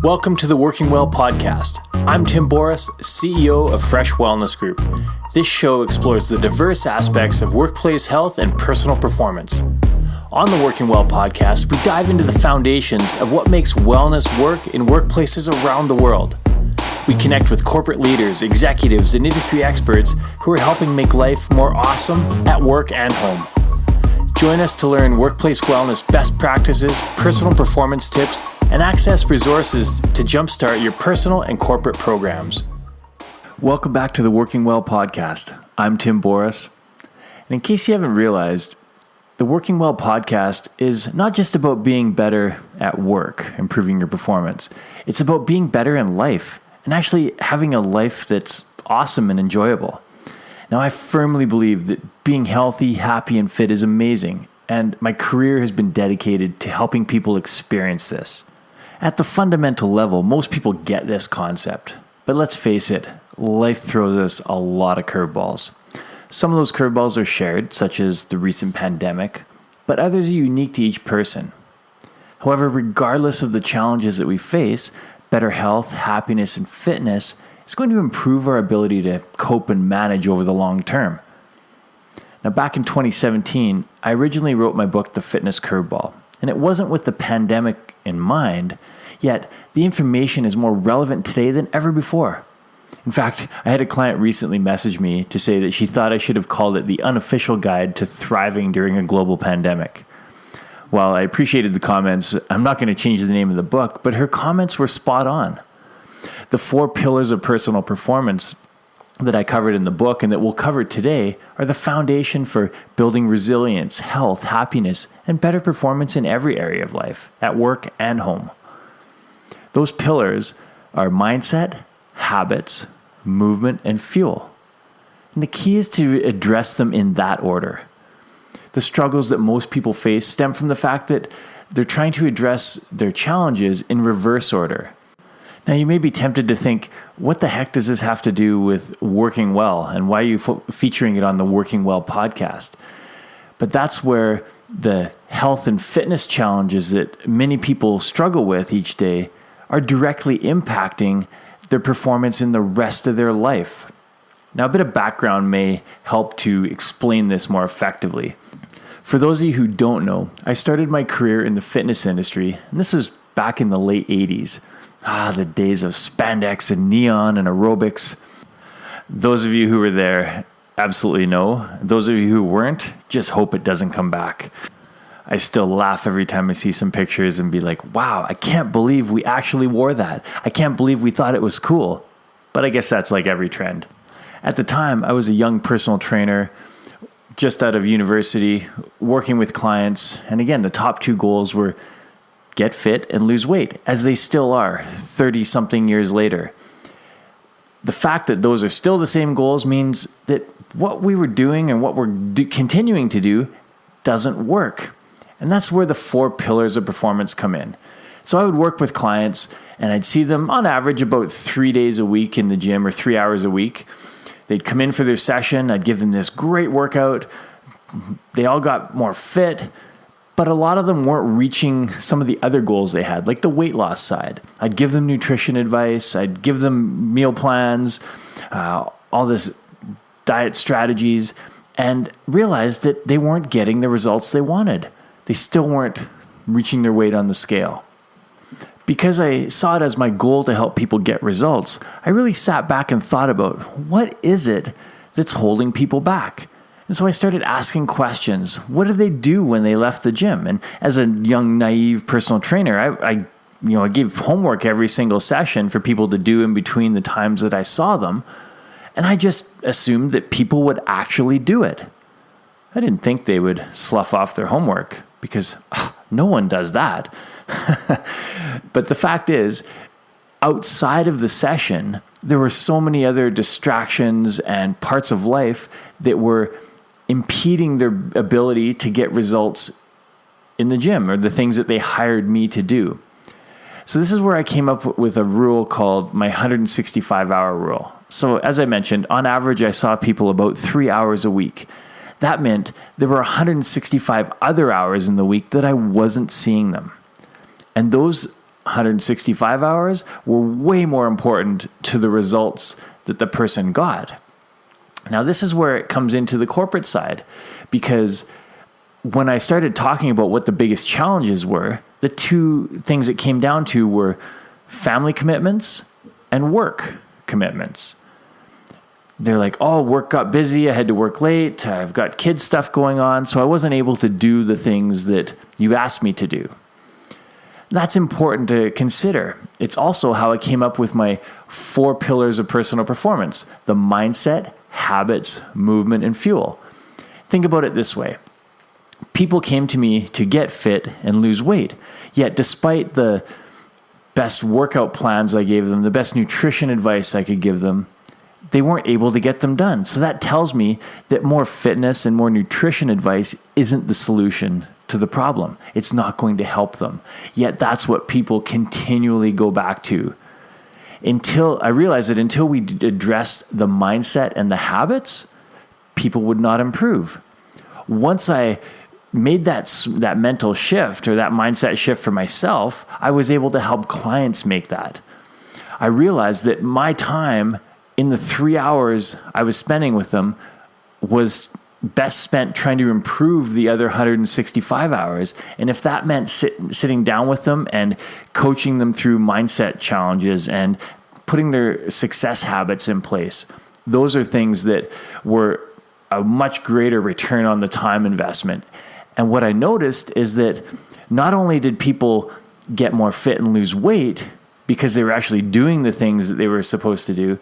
Welcome to the Working Well podcast. I'm Tim Boris, CEO of Fresh Wellness Group. This show explores the diverse aspects of workplace health and personal performance. On the Working Well podcast, we dive into the foundations of what makes wellness work in workplaces around the world. We connect with corporate leaders, executives, and industry experts who are helping make life more awesome at work and home. Join us to learn workplace wellness best practices, personal performance tips, and access resources to jumpstart your personal and corporate programs. Welcome back to the Working Well podcast. I'm Tim Boris. And in case you haven't realized, the Working Well podcast is not just about being better at work, improving your performance. It's about being better in life and actually having a life that's awesome and enjoyable. Now, I firmly believe that being healthy, happy, and fit is amazing, and my career has been dedicated to helping people experience this. At the fundamental level, most people get this concept, but let's face it, life throws us a lot of curveballs. Some of those curveballs are shared, such as the recent pandemic, but others are unique to each person. However, regardless of the challenges that we face, better health, happiness, and fitness is going to improve our ability to cope and manage over the long term. Now, back in 2017, I originally wrote my book, The Fitness Curveball, and it wasn't with the pandemic in mind, yet the information is more relevant today than ever before. In fact, I had a client recently message me to say that she thought I should have called it the unofficial guide to thriving during a global pandemic. While I appreciated the comments, I'm not going to change the name of the book, but her comments were spot on. The 4 pillars of personal performance that I covered in the book and that we'll cover today are the foundation for building resilience, health, happiness, and better performance in every area of life, at work and home. Those pillars are mindset, habits, movement, and fuel. And the key is to address them in that order. The struggles that most people face stem from the fact that they're trying to address their challenges in reverse order. Now, you may be tempted to think, what the heck does this have to do with working well? And why are you featuring it on the Working Well podcast? But that's where the health and fitness challenges that many people struggle with each day are directly impacting their performance in the rest of their life. Now, a bit of background may help to explain this more effectively. For those of you who don't know, I started my career in the fitness industry, and this was back in the late 80s. The days of spandex and neon and aerobics. Those of you who were there absolutely know. Those of you who weren't, just hope it doesn't come back. I still laugh every time I see some pictures and be like, wow, I can't believe we actually wore that. I can't believe we thought it was cool. But I guess that's like every trend. At the time, I was a young personal trainer, just out of university, working with clients. And again, the top 2 goals were get fit and lose weight, as they still are 30-something years later. The fact that those are still the same goals means that what we were doing and what we're continuing to do doesn't work. And that's where the 4 pillars of performance come in. So I would work with clients and I'd see them on average about 3 days a week in the gym or 3 hours a week. They'd come in for their session. I'd give them this great workout. They all got more fit, but a lot of them weren't reaching some of the other goals they had, like the weight loss side. I'd give them nutrition advice. I'd give them meal plans, all this diet strategies, and realized that they weren't getting the results they wanted. They still weren't reaching their weight on the scale. Because I saw it as my goal to help people get results, I really sat back and thought about, what is it that's holding people back? And so I started asking questions. What did they do when they left the gym? And as a young, naive personal trainer, I gave homework every single session for people to do in between the times that I saw them. And I just assumed that people would actually do it. I didn't think they would slough off their homework because no one does that. But the fact is, outside of the session, there were so many other distractions and parts of life that were impeding their ability to get results in the gym or the things that they hired me to do. So this is where I came up with a rule called my 165-hour rule. So as I mentioned, on average, I saw people about 3 hours a week. That meant there were 165 other hours in the week that I wasn't seeing them. And those 165 hours were way more important to the results that the person got. Now, this is where it comes into the corporate side, because when I started talking about what the biggest challenges were, the two things it came down to were family commitments and work commitments. They're like, oh, work got busy. I had to work late. I've got kid stuff going on. So I wasn't able to do the things that you asked me to do. That's important to consider. It's also how I came up with my 4 pillars of personal performance: the mindset, habits, movement, and fuel. Think about it this way. People came to me to get fit and lose weight. Yet despite the best workout plans I gave them, the best nutrition advice I could give them, they weren't able to get them done. So that tells me that more fitness and more nutrition advice isn't the solution to the problem. It's not going to help them. Yet that's what people continually go back to. Until I realized that until we addressed the mindset and the habits, people would not improve. Once I made that mental shift or that mindset shift for myself, I was able to help clients make that. I realized that my time in the 3 hours I was spending with them was best spent trying to improve the other 165 hours. And if that meant sitting down with them and coaching them through mindset challenges and putting their success habits in place, those are things that were a much greater return on the time investment. And what I noticed is that not only did people get more fit and lose weight because they were actually doing the things that they were supposed to do,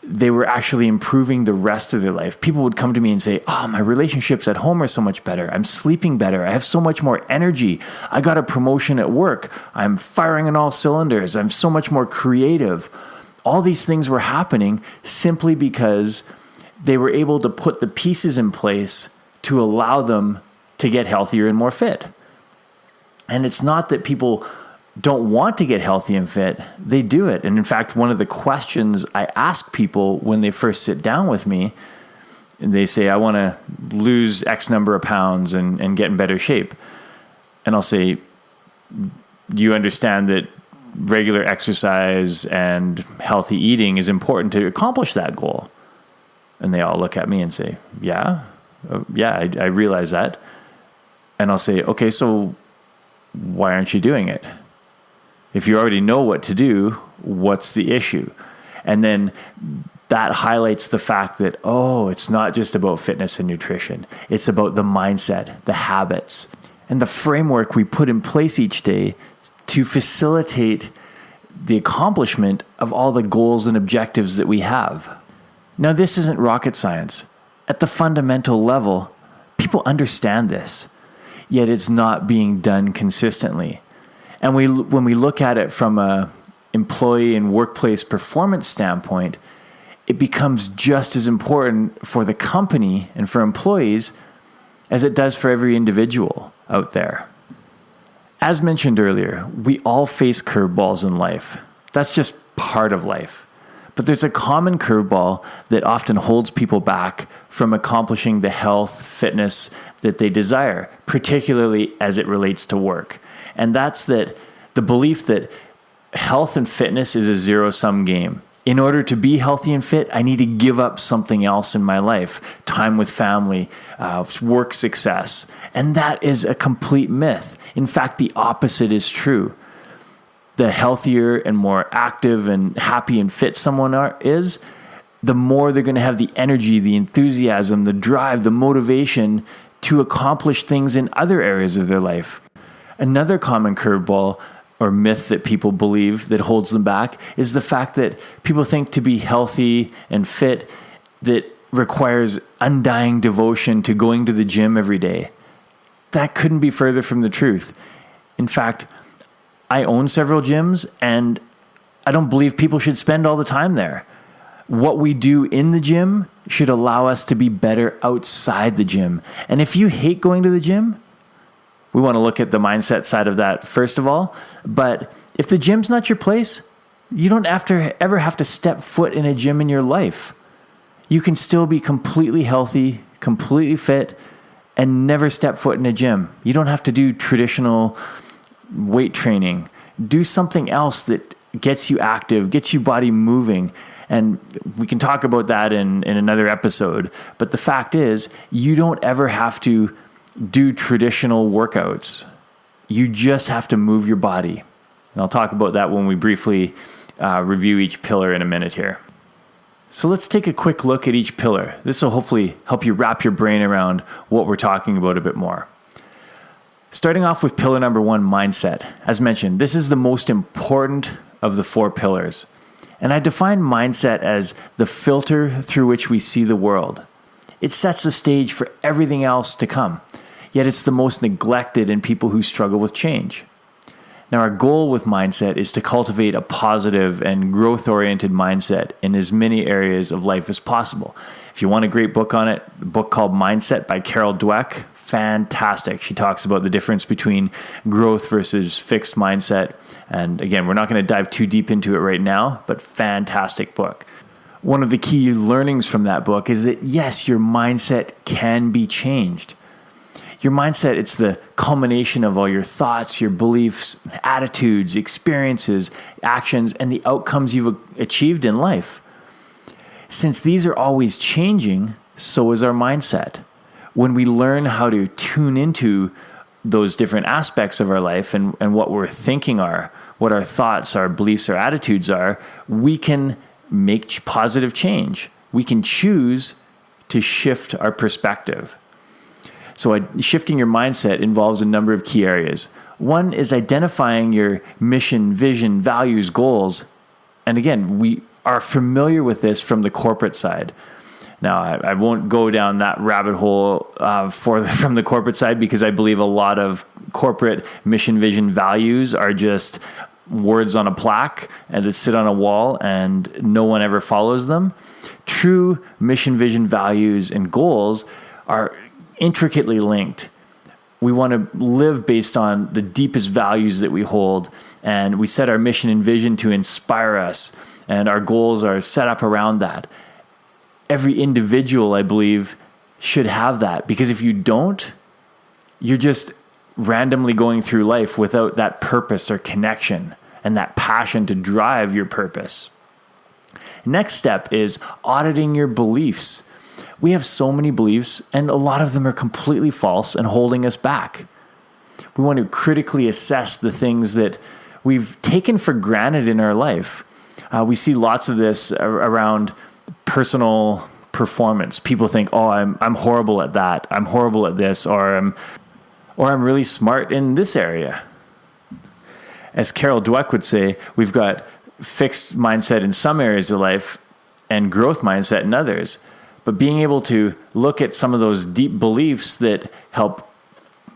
they were actually improving the rest of their life. People would come to me and say, oh, my relationships at home are so much better. I'm sleeping better. I have so much more energy. I got a promotion at work. I'm firing on all cylinders. I'm so much more creative. All these things were happening simply because they were able to put the pieces in place to allow them to get healthier and more fit. And it's not that people don't want to get healthy and fit, they do it. And in fact, one of the questions I ask people when they first sit down with me, and they say, I want to lose X number of pounds and get in better shape. And I'll say, do you understand that regular exercise and healthy eating is important to accomplish that goal? And they all look at me and say, yeah, I realize that. And I'll say, okay, so why aren't you doing it? If you already know what to do, what's the issue? And then that highlights the fact that, oh, it's not just about fitness and nutrition. It's about the mindset, the habits, and the framework we put in place each day to facilitate the accomplishment of all the goals and objectives that we have. Now, this isn't rocket science. At the fundamental level, people understand this, yet it's not being done consistently. And when we look at it from a employee and workplace performance standpoint, it becomes just as important for the company and for employees as it does for every individual out there. As mentioned earlier, we all face curveballs in life. That's just part of life. But there's a common curveball that often holds people back from accomplishing the health, fitness that they desire, particularly as it relates to work. And that's that the belief that health and fitness is a zero-sum game. In order to be healthy and fit, I need to give up something else in my life, time with family, work success. And that is a complete myth. In fact, the opposite is true. The healthier and more active and happy and fit someone is, the more they're going to have the energy, the enthusiasm, the drive, the motivation to accomplish things in other areas of their life. Another common curveball or myth that people believe that holds them back is the fact that people think to be healthy and fit that requires undying devotion to going to the gym every day. That couldn't be further from the truth. In fact, I own several gyms and I don't believe people should spend all the time there. What we do in the gym should allow us to be better outside the gym. And if you hate going to the gym, we want to look at the mindset side of that first of all. But if the gym's not your place, you don't ever have to step foot in a gym in your life. You can still be completely healthy, completely fit, and never step foot in a gym. You don't have to do traditional weight training. do something else that gets you active, gets your body moving. And we can talk about that in another episode. But the fact is, you don't ever have to do traditional workouts. You just have to move your body. And I'll talk about that when we briefly review each pillar in a minute here. So let's take a quick look at each pillar. This will hopefully help you wrap your brain around what we're talking about a bit more. Starting off with pillar number 1, mindset. As mentioned, this is the most important of the 4 pillars. And I define mindset as the filter through which we see the world. It sets the stage for everything else to come, yet it's the most neglected in people who struggle with change. Now, our goal with mindset is to cultivate a positive and growth-oriented mindset in as many areas of life as possible. If you want a great book on it, a book called Mindset by Carol Dweck, fantastic. She talks about the difference between growth versus fixed mindset. And again, we're not going to dive too deep into it right now, but fantastic book. One of the key learnings from that book is that, yes, your mindset can be changed. Your mindset, it's the culmination of all your thoughts, your beliefs, attitudes, experiences, actions, and the outcomes you've achieved in life. Since these are always changing, so is our mindset. When we learn how to tune into those different aspects of our life and what we're thinking are, what our thoughts, our beliefs, our attitudes are, we can make positive change. We can choose to shift our perspective. So shifting your mindset involves a number of key areas. One is identifying your mission, vision, values, goals. And again, we are familiar with this from the corporate side. Now, I won't go down that rabbit hole from the corporate side, because I believe a lot of corporate mission, vision, values are just words on a plaque and that sit on a wall and no one ever follows them. True mission, vision, values, and goals are intricately linked. We want to live based on the deepest values that we hold, and we set our mission and vision to inspire us, and our goals are set up around that. Every individual, I believe, should have that, because if you don't, you're just randomly going through life without that purpose or connection and that passion to drive your purpose. Next step is auditing your beliefs. We have so many beliefs, and a lot of them are completely false and holding us back. We want to critically assess the things that we've taken for granted in our life. We see lots of this around personal performance. People think, "Oh, I'm horrible at that. I'm horrible at this," or I'm really smart in this area. As Carol Dweck would say, we've got fixed mindset in some areas of life and growth mindset in others. But being able to look at some of those deep beliefs that help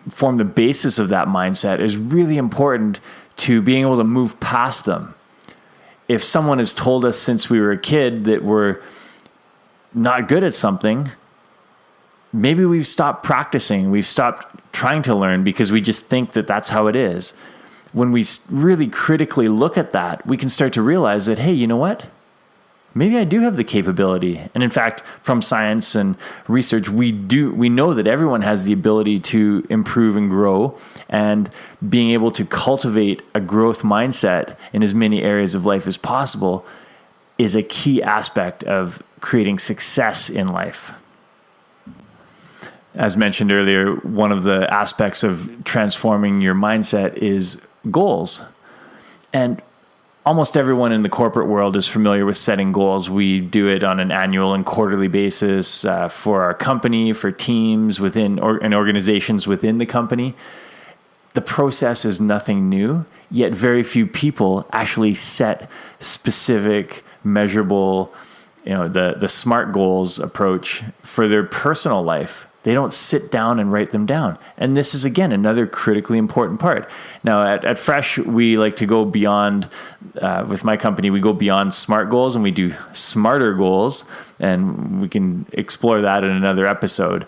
form the basis of that mindset is really important to being able to move past them. If someone has told us since we were a kid that we're not good at something, maybe we've stopped practicing, we've stopped trying to learn because we just think that that's how it is. When we really critically look at that, we can start to realize that, hey, you know what? Maybe I do have the capability. And in fact, from science and research, we know that everyone has the ability to improve and grow, and being able to cultivate a growth mindset in as many areas of life as possible is a key aspect of creating success in life. As mentioned earlier, one of the aspects of transforming your mindset is goals. And almost everyone in the corporate world is familiar with setting goals. We do it on an annual and quarterly basis for our company, for teams within and organizations within the company. The process is nothing new, yet very few people actually set specific, measurable, the SMART goals approach for their personal life. They don't sit down and write them down. And this is, again, another critically important part. Now, at Fresh, we like to go beyond, with my company, we go beyond SMART goals and we do smarter goals. And we can explore that in another episode.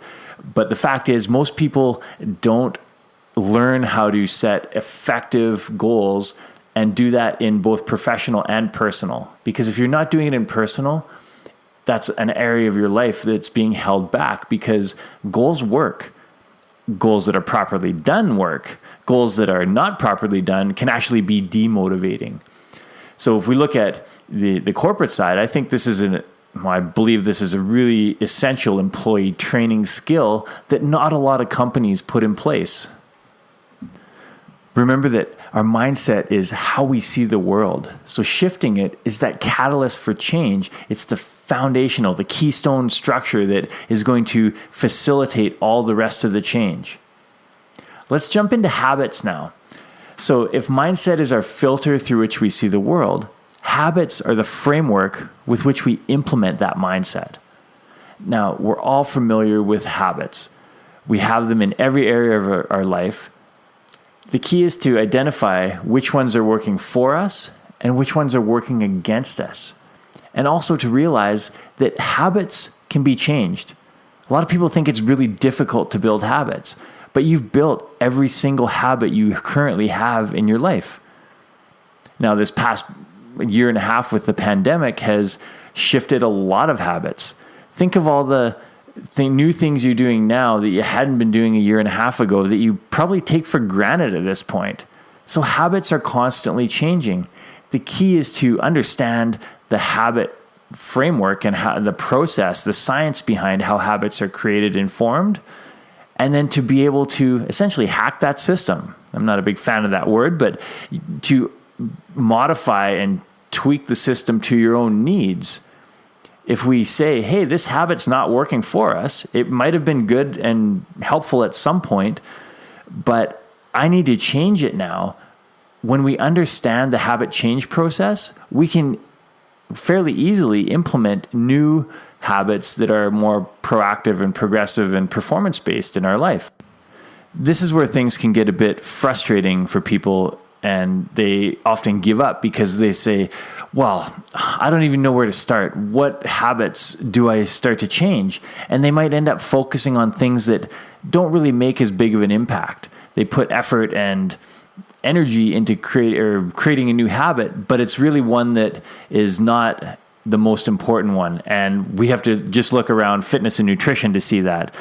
But the fact is, most people don't learn how to set effective goals and do that in both professional and personal. Because if you're not doing it in personal, that's an area of your life that's being held back, because goals work. goals that are properly done work, goals that are not properly done can actually be demotivating. So if we look at the corporate side, I think I believe this is a really essential employee training skill that not a lot of companies put in place. Remember that our mindset is how we see the world. So shifting it is that catalyst for change. It's the foundational, the keystone structure that is going to facilitate all the rest of the change. Let's jump into habits now. So if mindset is our filter through which we see the world, habits are the framework with which we implement that mindset. Now, we're all familiar with habits. We have them in every area of our life. The key is to identify which ones are working for us and which ones are working against us. And also to realize that habits can be changed. A lot of people think it's really difficult to build habits, but you've built every single habit you currently have in your life. Now, this past year and a half with the pandemic has shifted a lot of habits. Think of all the new things you're doing now that you hadn't been doing a year and a half ago that you probably take for granted at this point. So habits are constantly changing. The key is to understand the habit framework and how the process, the science behind how habits are created and formed, and then to be able to essentially hack that system. I'm not a big fan of that word, but to modify and tweak the system to your own needs. If we say, hey, this habit's not working for us, it might have been good and helpful at some point, but I need to change it now. When we understand the habit change process, we can fairly easily implement new habits that are more proactive and progressive and performance-based in our life. This is where things can get a bit frustrating for people, and they often give up because they say, well, I don't even know where to start. What habits do I start to change? And they might end up focusing on things that don't really make as big of an impact. They put effort and energy into creating a new habit, but it's really one that is not the most important one. And we have to just look around fitness and nutrition to see that.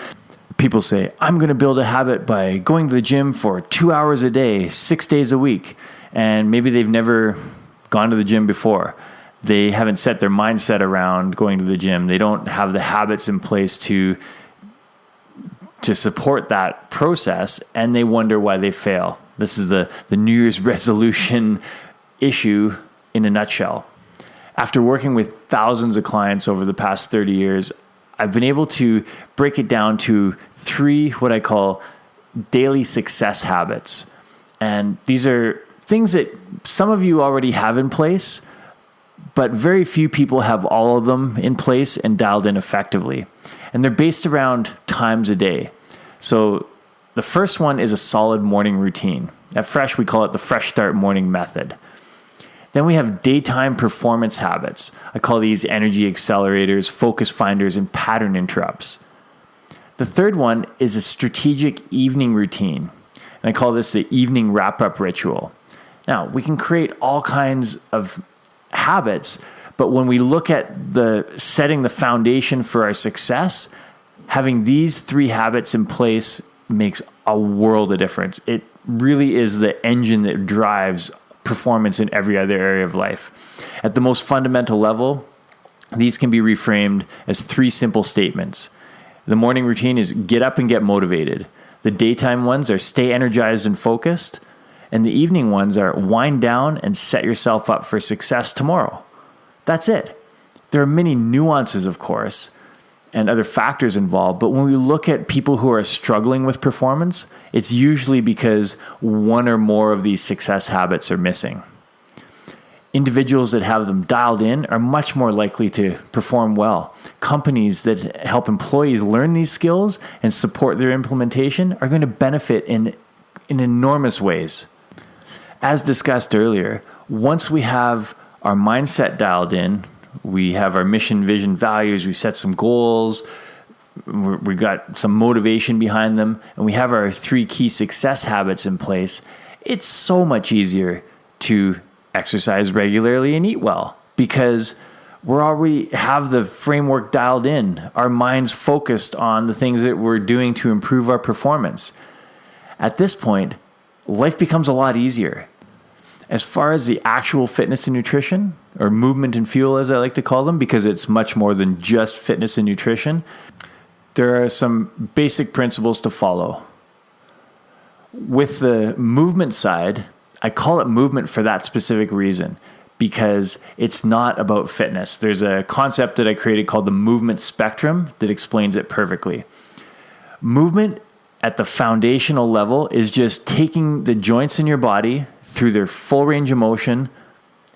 People say, I'm going to build a habit by going to the gym for 2 hours a day, 6 days a week. And maybe they've never gone to the gym before. They haven't set their mindset around going to the gym. They don't have the habits in place to support that process, and they wonder why they fail. This is the New Year's resolution issue in a nutshell. After working with thousands of clients over the past 30 years, I've been able to break it down to 3 what I call daily success habits. And these are things that some of you already have in place, but very few people have all of them in place and dialed in effectively. And they're based around times a day. So the first one is a solid morning routine. At Fresh, we call it the Fresh Start Morning Method. Then we have daytime performance habits. I call these energy accelerators, focus finders, and pattern interrupts. The third one is a strategic evening routine. And I call this the evening wrap-up ritual. Now, we can create all kinds of habits, but when we look at the setting the foundation for our success, having these 3 habits in place makes a world of difference. It really is the engine that drives performance in every other area of life. At the most fundamental level, these can be reframed as 3 simple statements. The morning routine is get up and get motivated. The daytime ones are stay energized and focused. And the evening ones are wind down and set yourself up for success tomorrow. That's it. There are many nuances, of course, and other factors involved. But when we look at people who are struggling with performance, it's usually because one or more of these success habits are missing. Individuals that have them dialed in are much more likely to perform well. Companies that help employees learn these skills and support their implementation are going to benefit in enormous ways. As discussed earlier, once we have our mindset dialed in, we have our mission, vision, values, we set some goals, we got some motivation behind them, and we have our 3 key success habits in place, it's so much easier to exercise regularly and eat well because we're already have the framework dialed in. Our mind's focused on the things that we're doing to improve our performance. At this point, life becomes a lot easier. As far as the actual fitness and nutrition, or movement and fuel as I like to call them, because it's much more than just fitness and nutrition, there are some basic principles to follow. With the movement side, I call it movement for that specific reason, because it's not about fitness. There's a concept that I created called the movement spectrum that explains it perfectly. Movement at the foundational level is just taking the joints in your body through their full range of motion.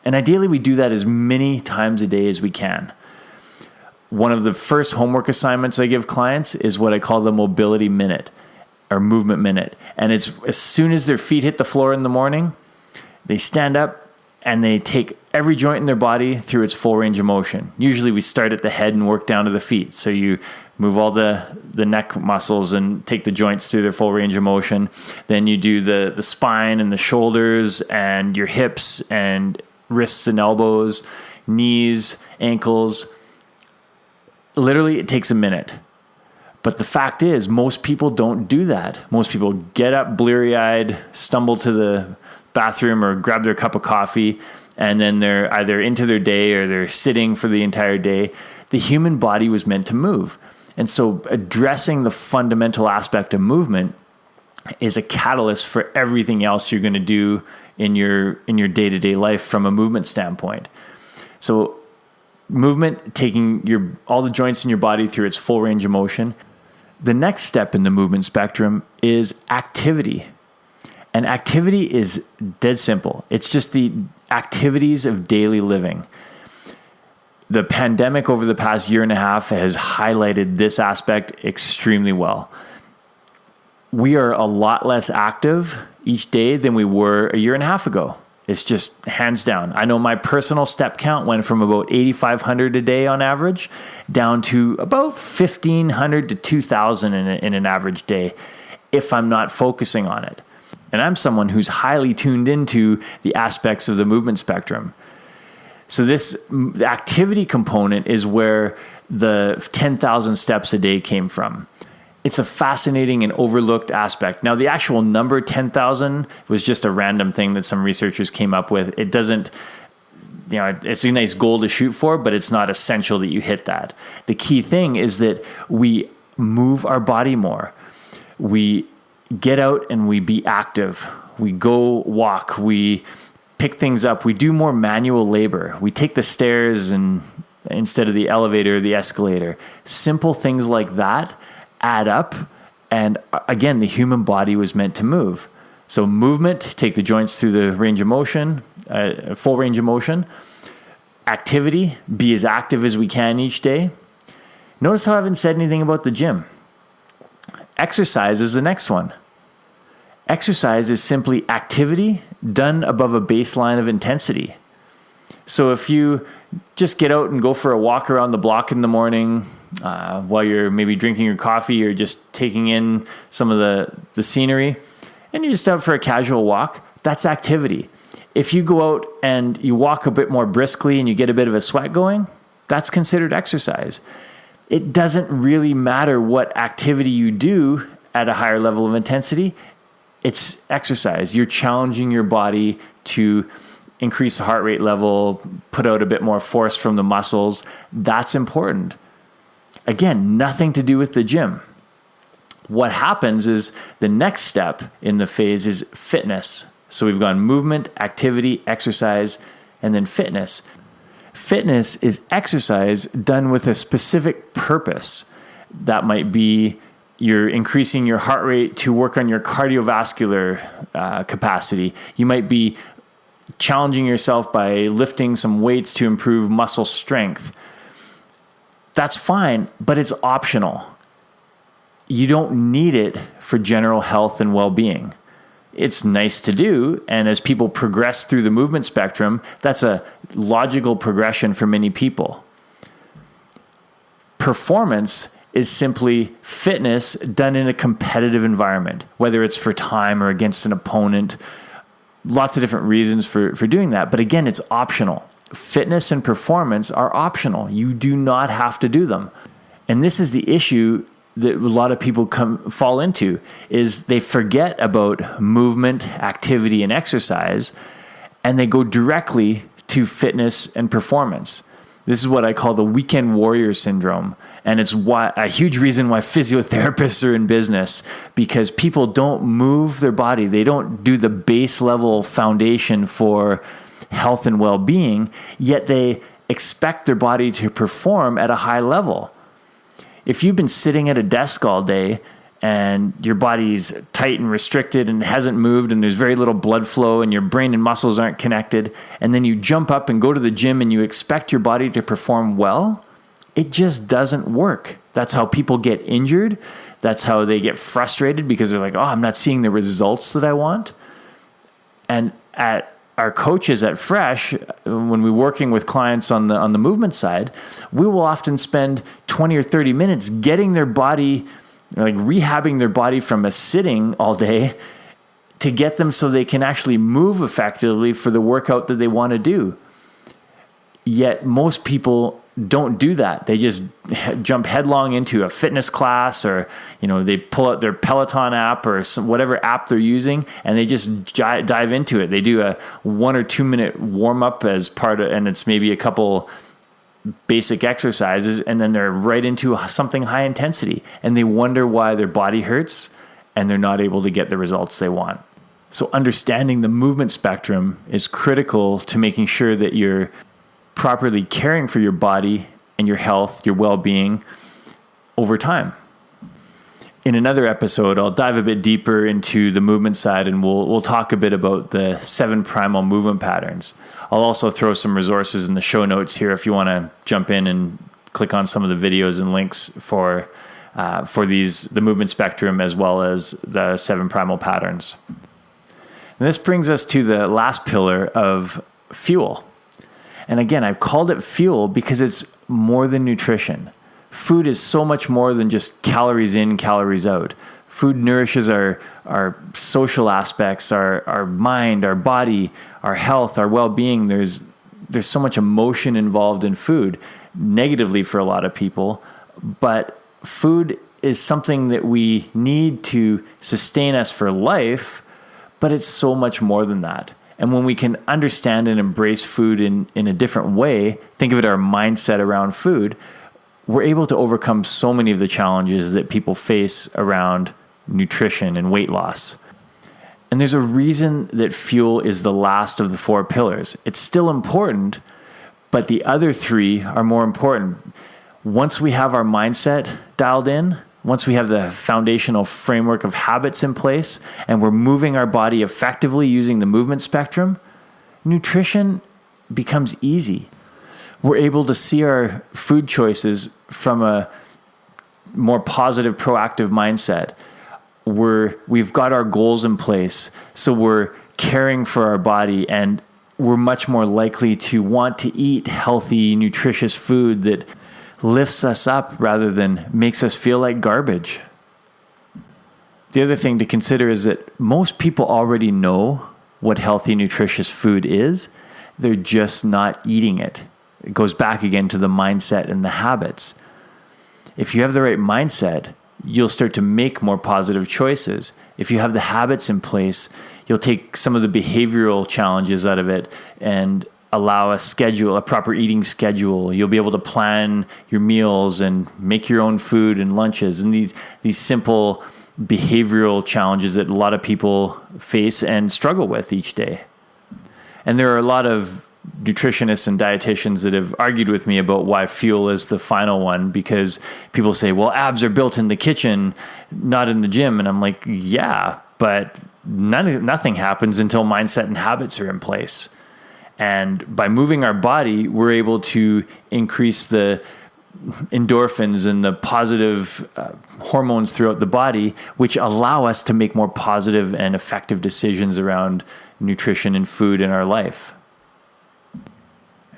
And ideally, we do that as many times a day as we can. One of the first homework assignments I give clients is what I call the mobility minute or movement minute. And it's as soon as their feet hit the floor in the morning, they stand up and they take every joint in their body through its full range of motion. Usually we start at the head and work down to the feet. So you move all the neck muscles and take the joints through their full range of motion. Then you do the spine and the shoulders and your hips and wrists and elbows, knees, ankles. Literally, it takes a minute. But the fact is, most people don't do that. Most people get up bleary-eyed, stumble to the bathroom or grab their cup of coffee, and then they're either into their day or they're sitting for the entire day. The human body was meant to move. And so addressing the fundamental aspect of movement is a catalyst for everything else you're going to do in your day-to-day life from a movement standpoint. So movement, taking all the joints in your body through its full range of motion. The next step in the movement spectrum is activity. And activity is dead simple. It's just the activities of daily living. The pandemic over the past year and a half has highlighted this aspect extremely well. We are a lot less active each day than we were a year and a half ago. It's just hands down. I know my personal step count went from about 8,500 a day on average down to about 1,500 to 2,000 in an average day if I'm not focusing on it. And I'm someone who's highly tuned into the aspects of the movement spectrum. So this activity component is where the 10,000 steps a day came from. It's a fascinating and overlooked aspect. Now, the actual number 10,000 was just a random thing that some researchers came up with. It doesn't, it's a nice goal to shoot for, but it's not essential that you hit that. The key thing is that we move our body more. We get out and we be active. We go walk. We pick things up. We do more manual labor. We take the stairs instead of the elevator or the escalator. Simple things like that add up. And again, the human body was meant to move. So movement, take the joints through the range of motion, full range of motion. Activity, be as active as we can each day. Notice how I haven't said anything about the gym. Exercise is the next one. Exercise is simply activity done above a baseline of intensity. So if you just get out and go for a walk around the block in the morning, while you're maybe drinking your coffee or just taking in some of the scenery, and you're just out for a casual walk, that's activity. If you go out and you walk a bit more briskly and you get a bit of a sweat going, that's considered exercise. It doesn't really matter what activity you do at a higher level of intensity. It's exercise. You're challenging your body to increase the heart rate level, put out a bit more force from the muscles. That's important. Again, nothing to do with the gym. What happens is the next step in the phase is fitness. So we've gone movement, activity, exercise, and then fitness. Fitness is exercise done with a specific purpose. That might be you're increasing your heart rate to work on your cardiovascular capacity. You might be challenging yourself by lifting some weights to improve muscle strength. That's fine, but it's optional. You don't need it for general health and well-being. It's nice to do, and as people progress through the movement spectrum, that's a logical progression for many people. Performance is simply fitness done in a competitive environment, whether it's for time or against an opponent. Lots of different reasons for doing that. But again, it's optional. fitness and performance are optional. You do not have to do them. And this is the issue that a lot of people fall into, is they forget about movement, activity, and exercise, and they go directly to fitness and performance. This is what I call the weekend warrior syndrome. And it's a huge reason why physiotherapists are in business, because people don't move their body. They don't do the base level foundation for health and well-being, yet they expect their body to perform at a high level. If you've been sitting at a desk all day and your body's tight and restricted and hasn't moved and there's very little blood flow and your brain and muscles aren't connected, and then you jump up and go to the gym and you expect your body to perform well, it just doesn't work. That's how people get injured. That's how they get frustrated, because they're like, oh, I'm not seeing the results that I want. And at our coaches at Fresh, when we're working with clients on the movement side, we will often spend 20 or 30 minutes getting their body, like rehabbing their body from a sitting all day, to get them so they can actually move effectively for the workout that they want to do. Yet most people don't do that. They just jump headlong into a fitness class, or they pull out their Peloton app or whatever app they're using, and they just dive into it. They do a 1 or 2 minute warm up as part of, and it's maybe a couple basic exercises, and then they're right into something high intensity, and they wonder why their body hurts and they're not able to get the results they want. So understanding the movement spectrum is critical to making sure that you're properly caring for your body and your health, your well-being over time. In another episode, I'll dive a bit deeper into the movement side, and we'll talk a bit about the 7 primal movement patterns. I'll also throw some resources in the show notes here if you want to jump in and click on some of the videos and links for the movement spectrum, as well as the 7 primal patterns. And this brings us to the last pillar of fuel. And again, I've called it fuel because it's more than nutrition. Food is so much more than just calories in, calories out. Food nourishes our social aspects, our mind, our body, our health, our well-being. There's so much emotion involved in food, negatively for a lot of people. But food is something that we need to sustain us for life, but it's so much more than that. And when we can understand and embrace food in a different way, think of it, our mindset around food, we're able to overcome so many of the challenges that people face around nutrition and weight loss. And there's a reason that fuel is the last of the 4 pillars. It's still important, but the other 3 are more important. Once we have our mindset dialed in, once we have the foundational framework of habits in place, and we're moving our body effectively using the movement spectrum, nutrition becomes easy. We're able to see our food choices from a more positive, proactive mindset. We've got our goals in place, so we're caring for our body, and we're much more likely to want to eat healthy, nutritious food that lifts us up rather than makes us feel like garbage. The other thing to consider is that most people already know what healthy, nutritious food is. They're just not eating it. It goes back again to the mindset and the habits. If you have the right mindset, you'll start to make more positive choices. If you have the habits in place, you'll take some of the behavioral challenges out of it and allow a proper eating schedule. You'll be able to plan your meals and make your own food and lunches, and these simple behavioral challenges that a lot of people face and struggle with each day. And there are a lot of nutritionists and dietitians that have argued with me about why fuel is the final one, because people say, well, abs are built in the kitchen, not in the gym. And I'm like, yeah, but nothing happens until mindset and habits are in place. And by moving our body, we're able to increase the endorphins and the positive hormones throughout the body, which allow us to make more positive and effective decisions around nutrition and food in our life.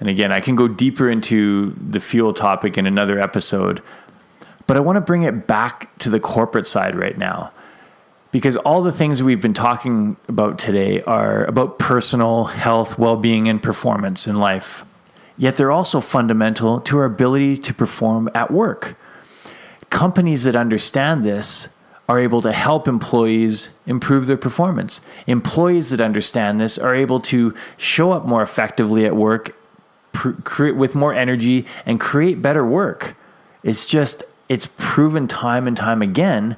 And again, I can go deeper into the fuel topic in another episode, but I want to bring it back to the corporate side right now, because all the things we've been talking about today are about personal health, well-being, and performance in life. yet they're also fundamental to our ability to perform at work. Companies that understand this are able to help employees improve their performance. Employees that understand this are able to show up more effectively at work, with more energy, and create better work. It's proven time and time again,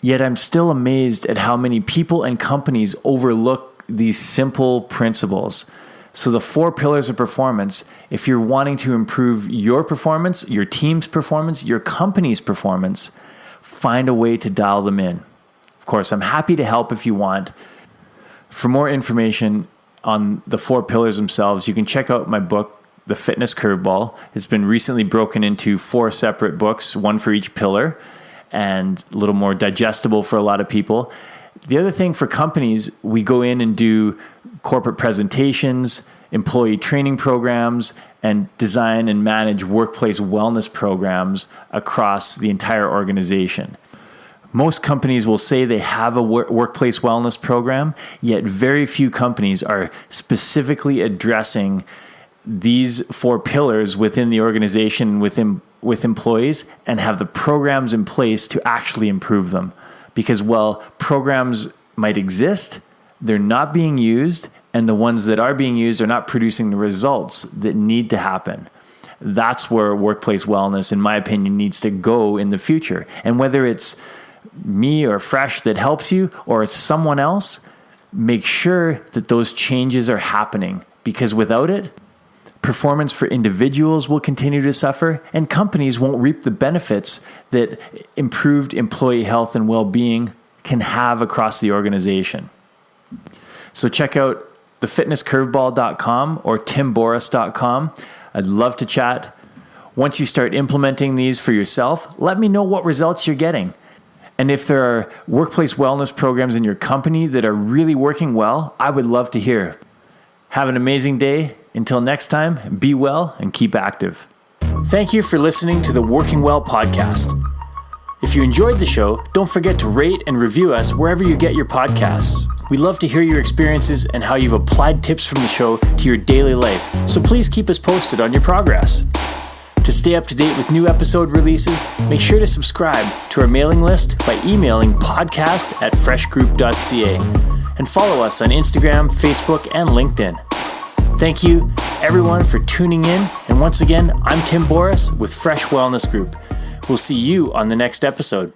yet I'm still amazed at how many people and companies overlook these simple principles. So the 4 pillars of performance, if you're wanting to improve your performance, your team's performance, your company's performance, find a way to dial them in. Of course, I'm happy to help if you want. For more information on the 4 pillars themselves, you can check out my book, The Fitness Curveball. It's been recently broken into 4 separate books, one for each pillar, and a little more digestible for a lot of people. The other thing for companies, we go in and do corporate presentations, employee training programs, and design and manage workplace wellness programs across the entire organization. Most companies will say they have a workplace wellness program, yet very few companies are specifically addressing these 4 pillars within the organization, with employees, and have the programs in place to actually improve them. Because while programs might exist, they're not being used, and the ones that are being used are not producing the results that need to happen. That's where workplace wellness, in my opinion, needs to go in the future. And whether it's me or Fresh that helps you, or it's someone else, make sure that those changes are happening, because without it, performance for individuals will continue to suffer, and companies won't reap the benefits that improved employee health and well-being can have across the organization. So check out thefitnesscurveball.com or timboris.com. I'd love to chat. Once you start implementing these for yourself, let me know what results you're getting. And if there are workplace wellness programs in your company that are really working well, I would love to hear. Have an amazing day. Until next time, be well and keep active. Thank you for listening to the Working Well podcast. If you enjoyed the show, don't forget to rate and review us wherever you get your podcasts. We love to hear your experiences and how you've applied tips from the show to your daily life, so please keep us posted on your progress. To stay up to date with new episode releases, make sure to subscribe to our mailing list by emailing podcast@freshgroup.ca and follow us on Instagram, Facebook, and LinkedIn. Thank you, everyone, for tuning in. And once again, I'm Tim Boris with Fresh Wellness Group. We'll see you on the next episode.